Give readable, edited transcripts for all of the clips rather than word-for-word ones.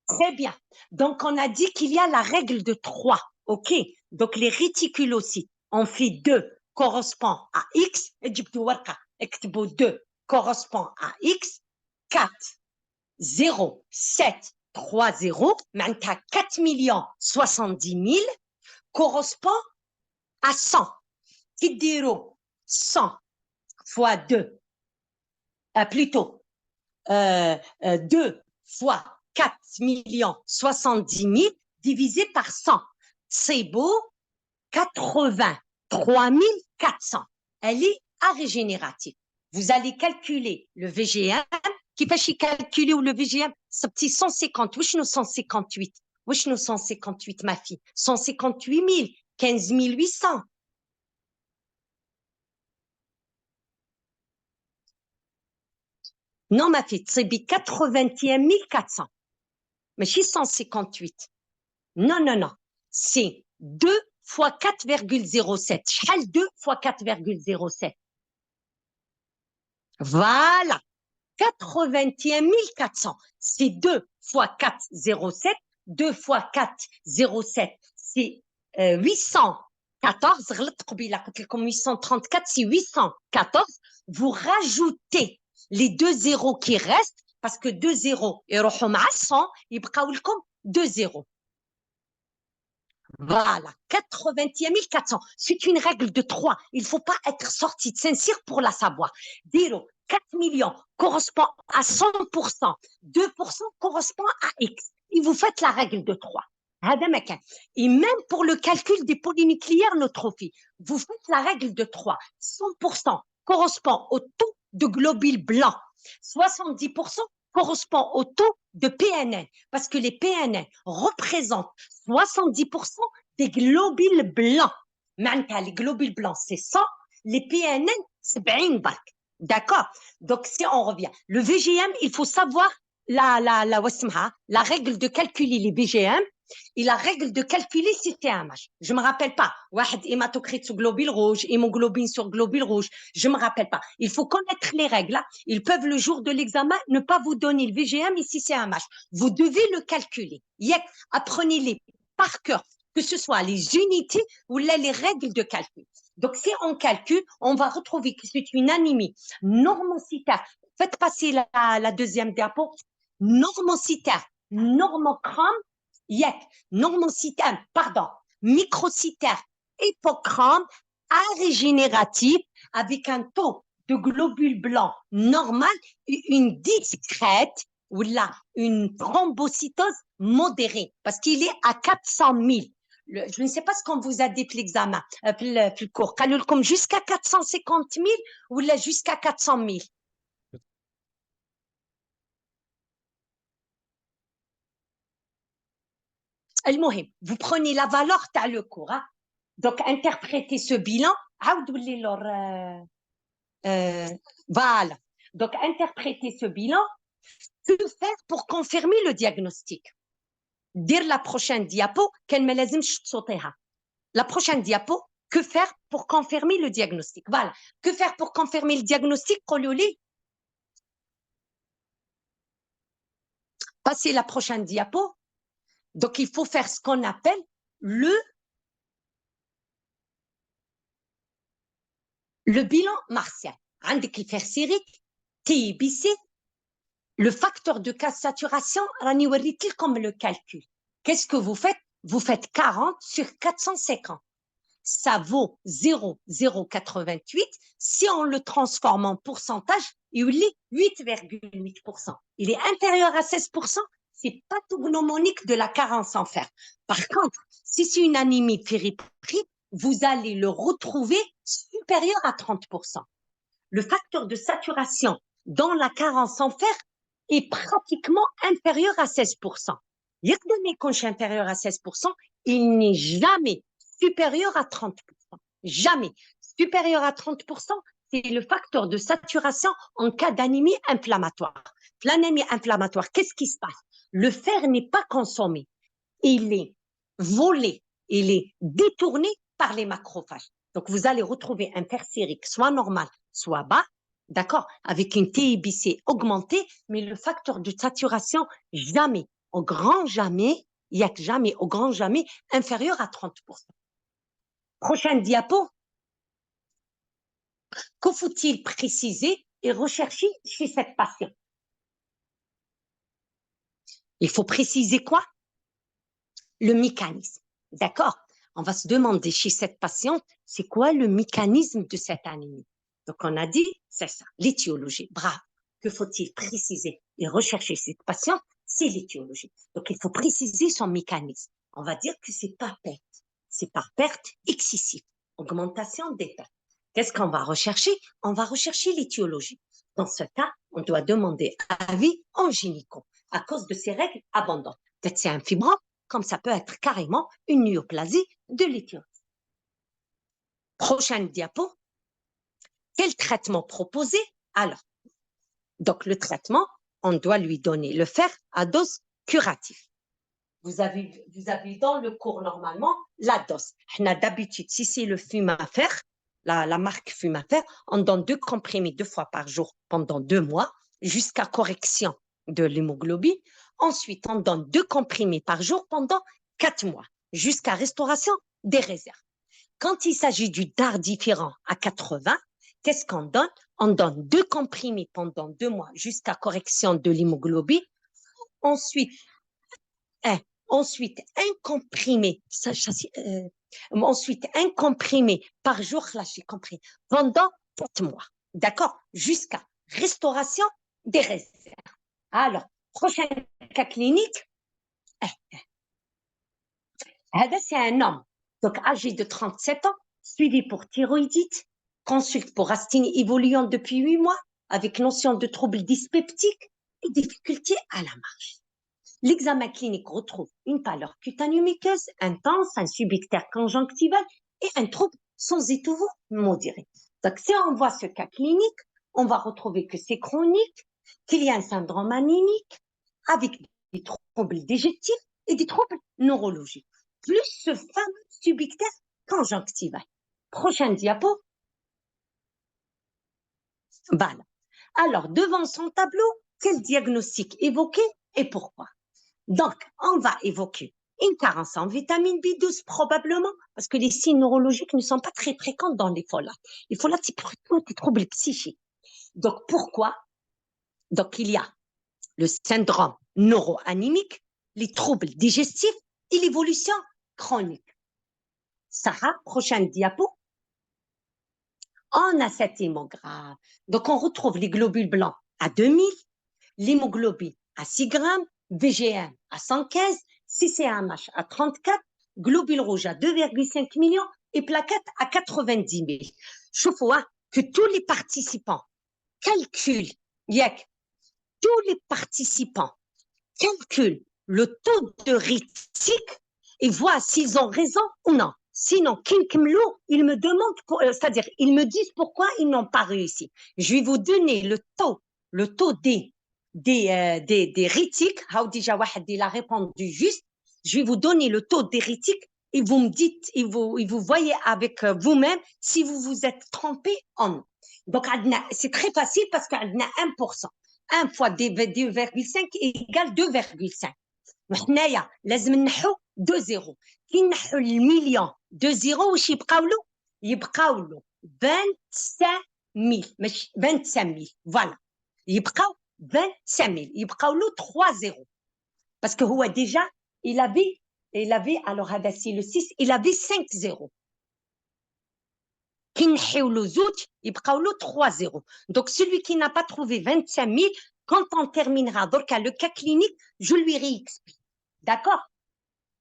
Très bien. Donc, on a dit qu'il y a la règle de 3. OK? Donc, les réticulocytes, on fait 2 correspond à X. Et du 2 correspond à X. 4, 0, 7, 3, 0. Maintenant, 4 070 000 correspond à 100. Qui diront 100 fois 2, plutôt 2 fois 4 070 000 divisé par 100. C'est beau, 83 400. Elle est arégénérative. Vous allez calculer le VGM. Qui fait calculer le VGM? Ce petit 150. Oui, nous 158. Oui, nous 158, ma fille. 158 000. 15 800. Non, ma fille, c'est 81 400. Mais je suis 158. Non, non, non. C'est 2 fois 4,07. Chal 2 fois 4,07. Voilà. 81 400. C'est 2 fois 4,07. 2 fois 4,07. C'est 814. 834, c'est 814. Vous rajoutez les 2 zéros qui restent, parce que 2 zéros, ils vont à 100, ils vont 2 zéros. Voilà, 81 400. C'est une règle de 3. Il ne faut pas être sorti de Saint-Cyr pour la savoir. Dire 4 millions correspond à 100%. 2% correspond à X. Et vous faites la règle de 3. Et même pour le calcul des polynucléaires neutrophiles, vous faites la règle de 3. 100% correspond au taux de globules blancs. 70% correspond au taux de PNN, parce que les PNN représentent 70% des globules blancs. Maintenant, les globules blancs, c'est 100, les PNN, c'est 70 bark. D'accord? Donc, si on revient, le VGM, il faut savoir la règle de calculer les VGM et la règle de calculer CTMH. Je ne me rappelle pas. Hématocrite sur globule rouge, hémoglobine sur globule rouge. Je ne me rappelle pas. Il faut connaître les règles. Ils peuvent, le jour de l'examen, ne pas vous donner le VGM et CTMH. Vous devez le calculer. Apprenez-les par cœur, que ce soit les unités ou les règles de calcul. Donc, si on calcule, on va retrouver que c'est une anémie normocytaire. Faites passer la deuxième diapo. Normocytaire, normochrome, normocytaire, pardon, microcytaire, hypochrome, arégénératif, avec un taux de globules blancs normal et une discrète ou là, une thrombocytose modérée, parce qu'il est à 400 000. Je ne sais pas ce qu'on vous a dit pour l'examen, pour le cours. Comme jusqu'à 450 000 ou là jusqu'à 400 000. Vous prenez la valeur dans le cours. Hein? Donc, interprétez ce bilan. Voilà. Donc, interprétez ce bilan. Que faire pour confirmer le diagnostic? Dire la prochaine diapo, la prochaine diapo, que faire pour confirmer le diagnostic? Voilà. Que faire pour confirmer le diagnostic? Passez la prochaine diapo. Donc, il faut faire ce qu'on appelle le bilan martial. عندك الفير سيريك TBC, le facteur de casse saturation, راني وريت لكم le calcul. Qu'est-ce que vous faites? Vous faites 40 sur 450. Ça vaut 0,088. Si on le transforme en pourcentage, il est 8,8%. Il est inférieur à 16%. C'est pathognomonique de la carence en fer. Par contre, si c'est une anémie périprite, vous allez le retrouver supérieur à 30%. Le facteur de saturation dans la carence en fer est pratiquement inférieur à 16%. Inférieur à 16%, il n'est jamais supérieur à 30%. Jamais. Supérieur à 30%, c'est le facteur de saturation en cas d'anémie inflammatoire. L'anémie inflammatoire, qu'est-ce qui se passe? Le fer n'est pas consommé. Il est volé, il est détourné par les macrophages. Donc, vous allez retrouver un fer sérique, soit normal, soit bas, d'accord, avec une TIBC augmentée, mais le facteur de saturation, jamais au grand jamais, il n'y a que jamais, au grand jamais, inférieur à 30%. Prochaine diapo. Que faut-il préciser et rechercher chez cette patiente? Il faut préciser quoi? Le mécanisme. D'accord? On va se demander chez cette patiente, c'est quoi le mécanisme de cette anémie? Donc, on a dit, c'est ça, l'étiologie. Bravo. Que faut-il préciser et rechercher chez cette patiente? C'est l'étiologie. Donc, il faut préciser son mécanisme. On va dire que c'est par perte. C'est par perte excessive. Augmentation des pertes. Qu'est-ce qu'on va rechercher? On va rechercher l'étiologie. Dans ce cas, on doit demander avis en gynéco à cause de ces règles abondantes. Peut-être c'est un fibrome, comme ça peut être carrément une néoplasie de l'utérus. Prochaine diapo. Quel traitement proposer? Alors, donc le traitement, on doit lui donner le fer à dose curative. Vous avez dans le cours normalement la dose. D'habitude, si c'est le Fumafert, la marque Fumafert, on donne 2 comprimés 2 fois par jour pendant 2 mois jusqu'à correction de l'hémoglobine. Ensuite, on donne 2 comprimés par jour pendant 4 mois jusqu'à restauration des réserves. Quand il s'agit du DAR différent à 80, qu'est-ce qu'on donne? On donne 2 comprimés pendant 2 mois jusqu'à correction de l'hémoglobine. Ensuite, ensuite, un comprimé, ensuite, un comprimé par jour, là j'ai compris, pendant 4 mois. D'accord? Jusqu'à restauration des réserves. Alors, prochain cas clinique, c'est un homme, donc âgé de 37 ans, suivi pour thyroïdite, consulte pour asthénie évoluante depuis 8 mois, avec notion de troubles dyspeptiques et difficultés à la marche. L'examen clinique retrouve une pâleur cutanée muqueuse intense, un subictère conjonctival et un trouble sans étouffement modéré. Donc, si on voit ce cas clinique, on va retrouver que c'est chronique, qu'il y a un syndrome anémique avec des troubles digestifs et des troubles neurologiques, plus ce fameux subictère conjonctival. Prochaine diapo. Voilà. Alors, devant son tableau, quel diagnostic évoquer et pourquoi? Donc, on va évoquer une carence en vitamine B12 probablement, parce que les signes neurologiques ne sont pas très fréquents dans les folates. Les folates, c'est plutôt des troubles psychiques. Donc, pourquoi? Donc, il y a le syndrome neuroanémique, les troubles digestifs et l'évolution chronique. Sarah, prochaine diapo. On a cet hémogramme. Donc, on retrouve les globules blancs à 2000, l'hémoglobine à 6 grammes, VGM à 115, CCAMH à 34, globules rouges à 2,5 millions et plaquettes à 90 000. Je vois que tous les participants calculent, tous les participants calculent le taux de rétique et voient s'ils ont raison ou non. Sinon, ils me demandent, c'est-à-dire, ils me disent pourquoi ils n'ont pas réussi. Je vais vous donner le taux des rétiques. Déjà, il a répondu juste. Je vais vous donner le taux des rétiques et vous me dites, et vous voyez avec vous-même si vous vous êtes trompé ou non. Donc, c'est très facile parce qu'on a 1%. 1 fois 2,5 égale 2,5. وحنايا لازم نحو 2 زيرو. كي نحو المليون 2 زيرو واش يبقاو له 25000 ماشي 25000 فوالا يبقاو 25000 يبقاو له 3 زيرو باسكو هو ديجا il avait alors هذا سي لو 6 il avait 5 زيرو كي نحيو له زوج يبقاو له 3 زيرو. Donc celui qui n'a pas trouvé 25000, quand on terminera دركا le cas clinique, je lui réexplique. D'accord?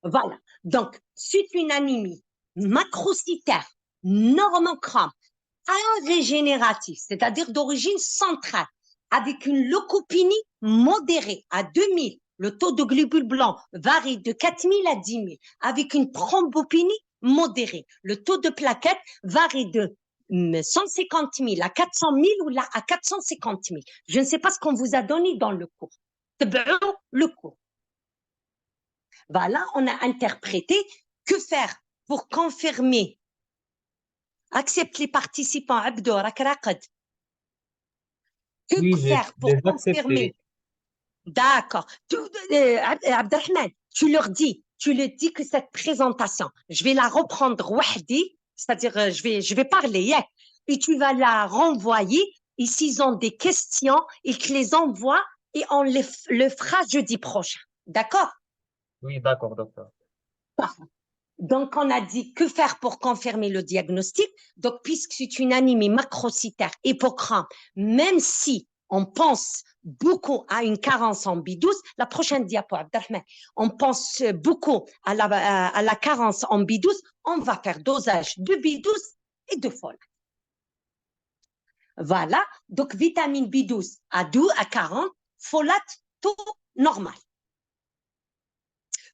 Voilà. Donc, c'est une anémie macrocytaire, normochrome, arégénérative, c'est-à-dire d'origine centrale, avec une leucopénie modérée à 2000. Le taux de globules blancs varie de 4000 à 10 000, avec une thrombopénie modérée. Le taux de plaquettes varie de 150 000 à 400 000 ou là à 450 000. Je ne sais pas ce qu'on vous a donné dans le cours. Le cours. Voilà, on a interprété. Que faire pour confirmer? Accepte les participants. Abdo, rak raqad. Que Oui, faire pour j'ai accepté. confirmer? D'accord. Abdelrahman, tu leur dis que cette présentation, je vais la reprendre wahdi, c'est-à-dire je vais parler, yeah, et tu vas la renvoyer. Et s'ils ont des questions, ils te les envoient et on le fera jeudi prochain. D'accord? Oui, d'accord, docteur. Donc, on a dit que faire pour confirmer le diagnostic. Donc, puisque c'est une anémie macrocytaire hypochrome, même si on pense beaucoup à une carence en B12, la prochaine diapo, Abdelrahman, on pense beaucoup à la carence en B12, on va faire dosage de B12 et de folate. Voilà, donc vitamine B12 à 12, à 40, folate, tout normal.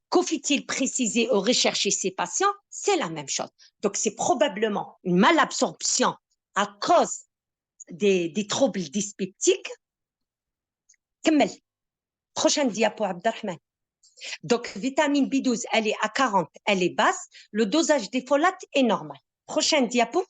Que faut-il préciser ou rechercher ces patients? C'est la même chose. Donc, c'est probablement une malabsorption à cause des troubles dyspeptiques. Kemmel. Prochaine diapo, Abdelrahman. Donc, vitamine B12, elle est à 40, elle est basse. Le dosage des folates est normal. Prochaine diapo.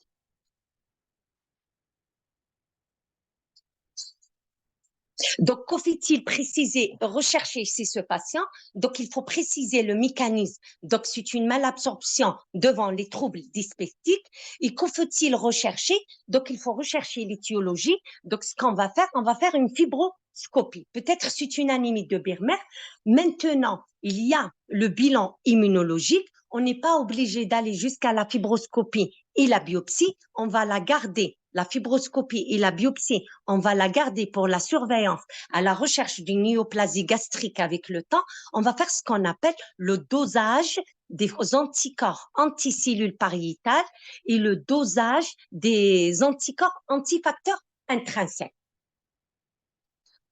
Donc, que faut-il préciser, rechercher chez ce patient? Donc, il faut préciser le mécanisme. Donc, c'est une malabsorption devant les troubles dyspeptiques. Et que faut-il rechercher? Donc, il faut rechercher l'étiologie. Donc, ce qu'on va faire, on va faire une fibroscopie. Peut-être c'est une anémie de Birmer. Maintenant, il y a le bilan immunologique. On n'est pas obligé d'aller jusqu'à la fibroscopie et la biopsie. On va la garder, la fibroscopie et la biopsie, on va la garder pour la surveillance à la recherche d'une néoplasie gastrique avec le temps. On va faire ce qu'on appelle le dosage des anticorps anticellules pariétales et le dosage des anticorps antifacteurs intrinsèques.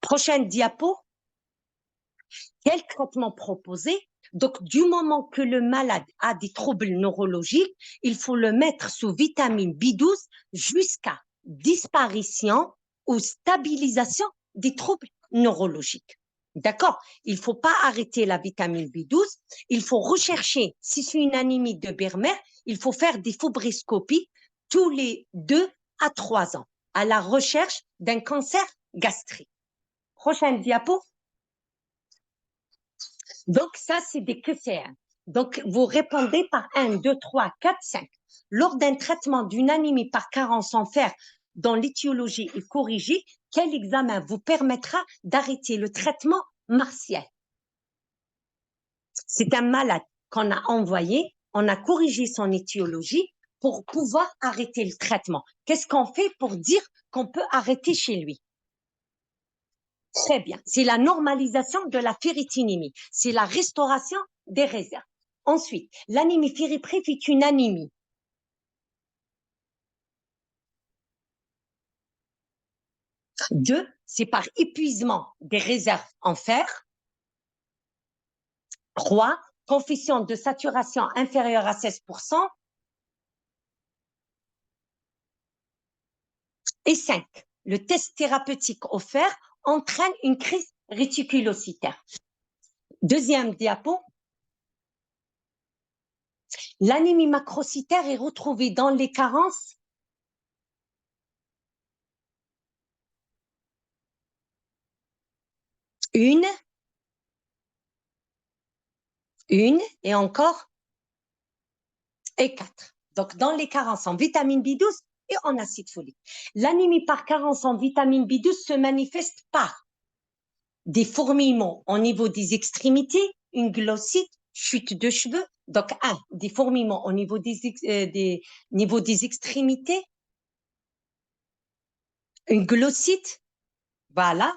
Prochaine diapo. Quel traitement proposer? Donc, du moment que le malade a des troubles neurologiques, il faut le mettre sous vitamine B12 jusqu'à disparition ou stabilisation des troubles neurologiques. D'accord? Il ne faut pas arrêter la vitamine B12. Il faut rechercher, si c'est une anémie de Birmer, il faut faire des fibroscopies tous les 2 à 3 ans à la recherche d'un cancer gastrique. Prochaine diapo. Donc, ça, c'est des QCM. Donc, vous répondez par 1, 2, 3, 4, 5. Lors d'un traitement d'une anémie par carence en fer dont l'étiologie est corrigée, quel examen vous permettra d'arrêter le traitement martial? C'est un malade qu'on a envoyé, on a corrigé son étiologie pour pouvoir arrêter le traitement. Qu'est-ce qu'on fait pour dire qu'on peut arrêter chez lui? Très bien. C'est la normalisation de la ferritinémie. C'est la restauration des réserves. Ensuite, l'anémie ferriprive est une anémie. Deux, c'est par épuisement des réserves en fer. Trois, coefficient de saturation inférieur à 16%. Et 5, le test thérapeutique au fer entraîne une crise réticulocytaire. Deuxième diapo. L'anémie macrocytaire est retrouvée dans les carences une et encore et 4. Donc, dans les carences en vitamine B12 et en acide folique. L'anémie par carence en vitamine B12 se manifeste par des fourmillements au niveau des extrémités, une glossite, chute de cheveux. Donc, des fourmillements au niveau des extrémités, une glossite, voilà,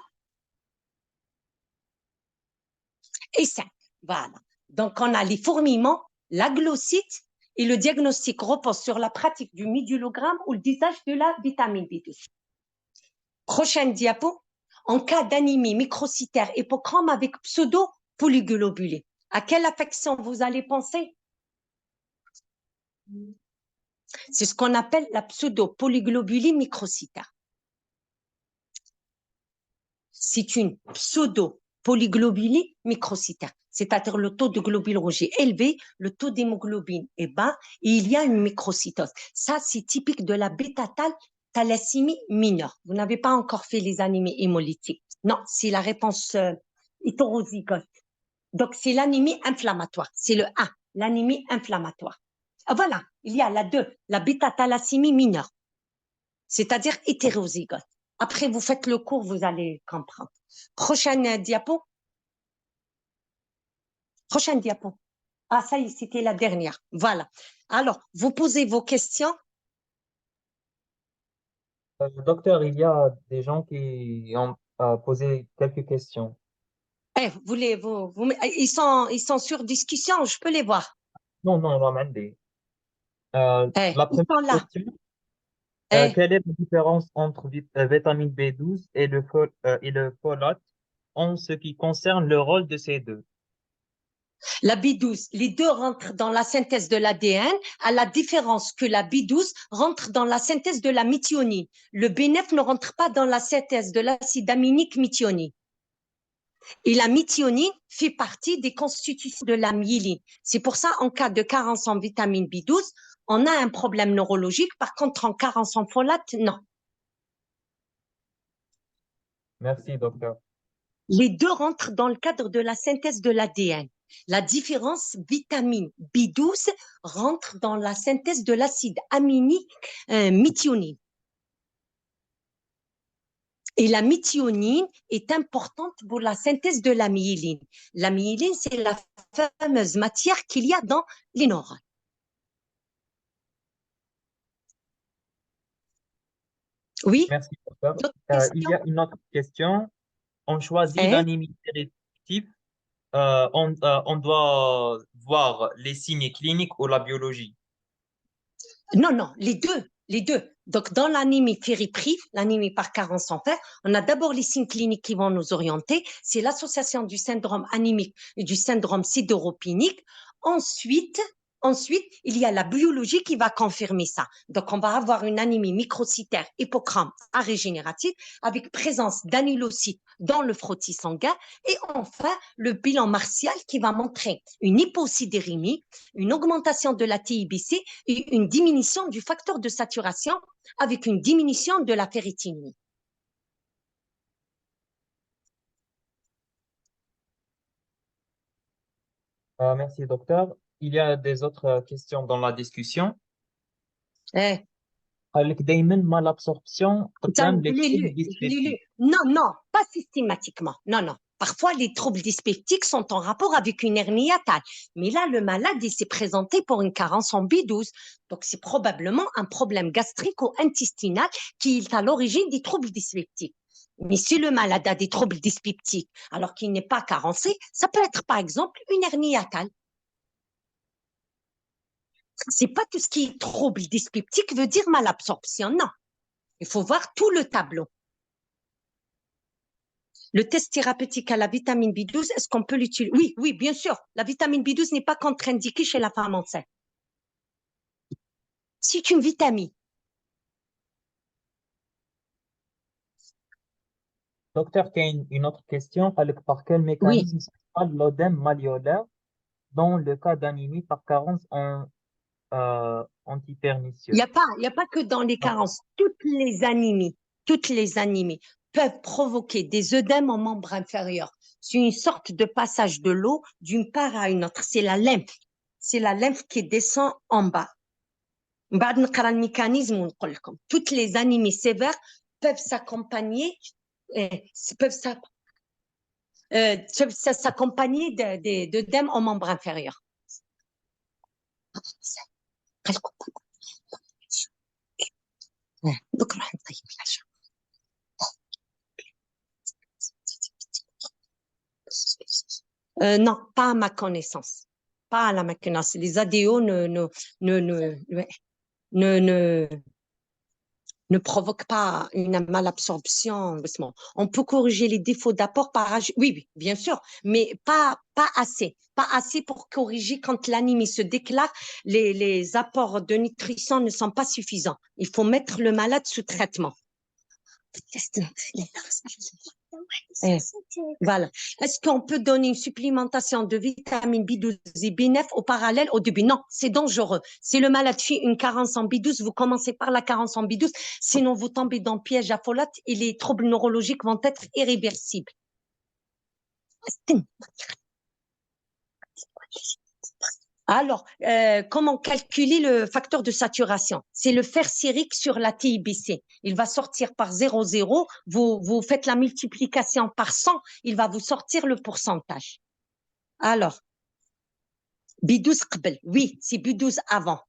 et 5, voilà. Donc, on a les fourmillements, la glossite, et le diagnostic repose sur la pratique du médulogramme ou le dosage de la vitamine B12. Prochaine diapo. En cas d'anémie microcytaire hypochrome avec pseudo-polyglobulé, à quelle affection vous allez penser? C'est ce qu'on appelle la pseudo-polyglobulie microcytaire. C'est une pseudo-polyglobulie microcytaire, c'est-à-dire le taux de globules rouges est élevé, le taux d'hémoglobine est bas et il y a une microcytose. Ça, c'est typique de la bêta-thalassémie mineure. Vous n'avez pas encore fait les anémies hémolytiques. Non, c'est la réponse hétérozygote. Donc, c'est l'anémie inflammatoire. C'est le 1, l'anémie inflammatoire. Voilà, il y a la 2, la bêta-thalassémie mineure, c'est-à-dire hétérozygote. Après, vous faites le cours, vous allez comprendre. Prochaine diapo. Prochaine diapo. Ah, ça y est, c'était la dernière. Voilà. Alors, vous posez vos questions. Docteur, il y a des gens qui ont posé quelques questions. Ils sont sur discussion, je peux les voir. Non, non, non, عندي. La Ils première sont là. question, Eh, quelle est la différence entre vitamine B12 et le folate en ce qui concerne le rôle de ces deux? la B12, les deux rentrent dans la synthèse de l'ADN, à la différence que la B12 rentre dans la synthèse de la méthionine. Le B9 ne rentre pas dans la synthèse de l'acide aminique méthionine. Et la méthionine fait partie des constitutions de la myéline. C'est pour ça, en cas de carence en vitamine B12, on a un problème neurologique. Par contre, en carence en folate, non. Merci, docteur. Les deux rentrent dans le cadre de la synthèse de l'ADN. La différence, vitamine B12 rentre dans la synthèse de l'acide aminique méthionine. Et la méthionine est importante pour la synthèse de la myéline. La myéline, c'est la fameuse matière qu'il y a dans les neurones. Oui, Merci, docteur. d'autres Il y questions? a une autre question. On choisit Hein? l'anémie sélective. On doit voir les signes cliniques ou la biologie. Non, non, les deux, les deux. Donc, dans l'anémie fériprive, l'anémie par carence en fer, on a d'abord les signes cliniques qui vont nous orienter. C'est l'association du syndrome anémique et du syndrome sidéropénique. Ensuite, il y a la biologie qui va confirmer ça. Donc, on va avoir une anémie microcytaire hypochrome arégénérative avec présence d'annulocytes dans le frottis sanguin. Et enfin, le bilan martial qui va montrer une hyposidérémie, une augmentation de la TIBC et une diminution du facteur de saturation avec une diminution de la ferritinie. Merci, docteur. Il y a des autres questions dans la discussion. Eh, قال لك دايما malabsorption ça, قدام les troubles je l'ai lu. dyspeptiques. Non, non, pas systématiquement. Non, non. Parfois, les troubles dyspeptiques sont en rapport avec une hernie hiatale. Mais là, le malade, il s'est présenté pour une carence en B12. Donc, c'est probablement un problème gastrique ou intestinal qui est à l'origine des troubles dyspeptiques. Mais si le malade a des troubles dyspeptiques alors qu'il n'est pas carencé, ça peut être par exemple une hernie hiatale. C'est pas tout ce qui est trouble dyspeptique veut dire malabsorption, non. Il faut voir tout le tableau. Le test thérapeutique à la vitamine B12, est-ce qu'on peut l'utiliser? Oui, oui, bien sûr. La vitamine B12 n'est pas contre-indiquée chez la femme enceinte. C'est une vitamine. Docteur, il y a une autre question. قال لك par quel Oui. mécanisme s'installe l'œdème malléolaire dans le cas d'anémie par carence en Il hypernicieux? n'y a pas que dans les carences. Toutes les anémies peuvent provoquer des œdèmes en membre inférieur. C'est une sorte de passage de l'eau d'une part à une autre. C'est la lymphe. C'est la lymphe qui descend en bas. بعد نقرا الميكانيزم ونقول لكم. Toutes les anémies sévères peuvent s'accompagner s'accompagner d'œdèmes en membre inférieur. دوك نروح نطيب العشاء. Non, pas à ma connaissance. Pas à la ma connaissance. Les ADO ne, ne, ne provoquent pas une malabsorption. On peut corriger les défauts d'apport par... Oui, oui, bien sûr, mais pas assez. Pas assez pour corriger quand l'anémie se déclare, les apports de nutrition ne sont pas suffisants. Il faut mettre le malade sous traitement. Voilà. Est-ce qu'on peut donner une supplémentation de vitamine B12 et B9 au parallèle au début? Non, c'est dangereux. Si le malade fait une carence en B12, vous commencez par la carence en B12, sinon vous tombez dans le piège à folate et les troubles neurologiques vont être irréversibles. Alors, comment calculer le facteur de saturation? C'est le fer sérique sur la TIBC. Il va sortir par 0,0. Vous faites la multiplication par 100, il va vous sortir le pourcentage. Alors, B12 قبل. Oui, c'est B12 avant.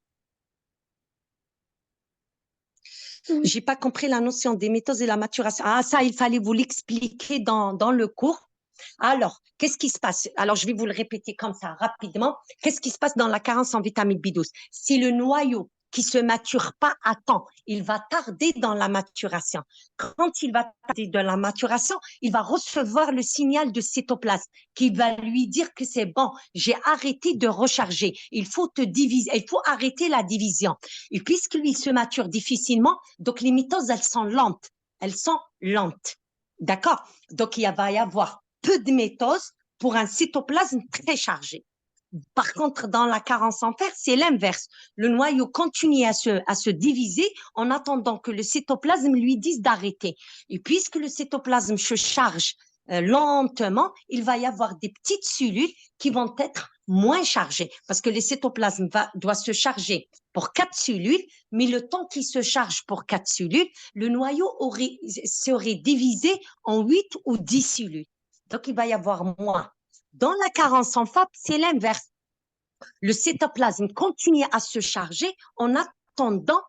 J'ai pas compris la notion des méthodes et la maturation. Ah, ça, il fallait vous l'expliquer dans le cours. Alors, qu'est-ce qui se passe? Alors, je vais vous le répéter comme ça rapidement. Qu'est-ce qui se passe dans la carence en vitamine B12? Si le noyau qui se mature pas à temps, il va tarder dans la maturation. Quand il va tarder dans la maturation, il va recevoir le signal de cytoplasme qui va lui dire que c'est bon, j'ai arrêté de recharger. Il faut te diviser, il faut arrêter la division. Et puisque lui se mature difficilement, donc les mitoses, elles sont lentes. Elles sont lentes. D'accord? Donc, il va y avoir peu de mitoses pour un cytoplasme très chargé. Par contre, dans la carence en fer, c'est l'inverse. Le noyau continue à se diviser en attendant que le cytoplasme lui dise d'arrêter. Et puisque le cytoplasme se charge lentement, il va y avoir des petites cellules qui vont être moins chargées parce que le cytoplasme doit se charger pour 4 cellules, mais le temps qu'il se charge pour 4 cellules, le noyau serait divisé en 8 ou 10 cellules. Donc, il va y avoir moins. Dans la carence en FAP, c'est l'inverse. Le cytoplasme continue à se charger en attendant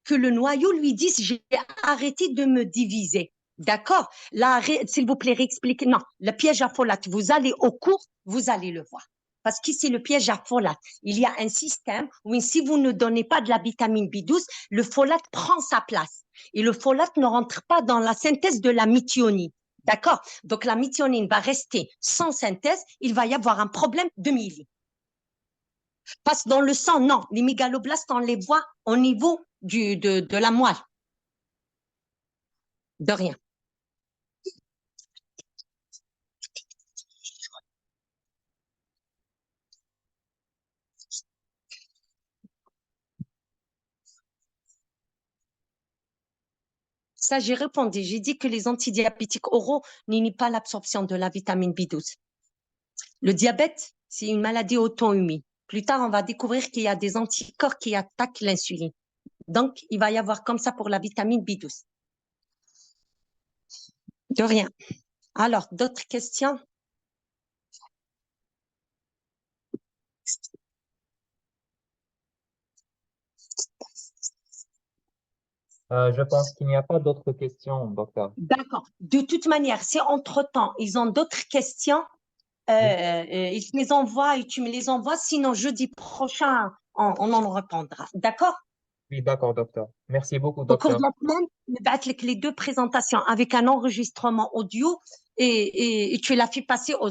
que le noyau lui dise « j'ai arrêté de me diviser ». D'accord? Là, s'il vous plaît, réexpliquez. Non, le piège à folate, vous allez au cours, vous allez le voir. Parce qu'ici, le piège à folate, il y a un système où si vous ne donnez pas de la vitamine B12, le folate prend sa place. Et le folate ne rentre pas dans la synthèse de la méthionine. D'accord? Donc, la méthionine va rester sans synthèse. Il va y avoir un problème de milieu. Passe dans le sang, non. Les mégaloblastes, on les voit au niveau de la moelle. De rien. Ça, j'ai répondu. J'ai dit que les antidiabétiques oraux n'inhibent pas l'absorption de la vitamine B12. Le diabète, c'est une maladie auto-immune. Plus tard, on va découvrir qu'il y a des anticorps qui attaquent l'insuline. Donc, il va y avoir comme ça pour la vitamine B12. De rien. Alors, d'autres questions? Je pense qu'il n'y a pas d'autres questions, docteur. D'accord. De toute manière, si entre-temps, ils ont d'autres questions, ils te les envoient et tu me les envoies. Sinon, jeudi prochain, on en répondra. D'accord? Oui, d'accord, docteur. Merci beaucoup, Au cours de docteur. la semaine, je vais mettre les 2 présentations avec un enregistrement audio et tu la fais passer aux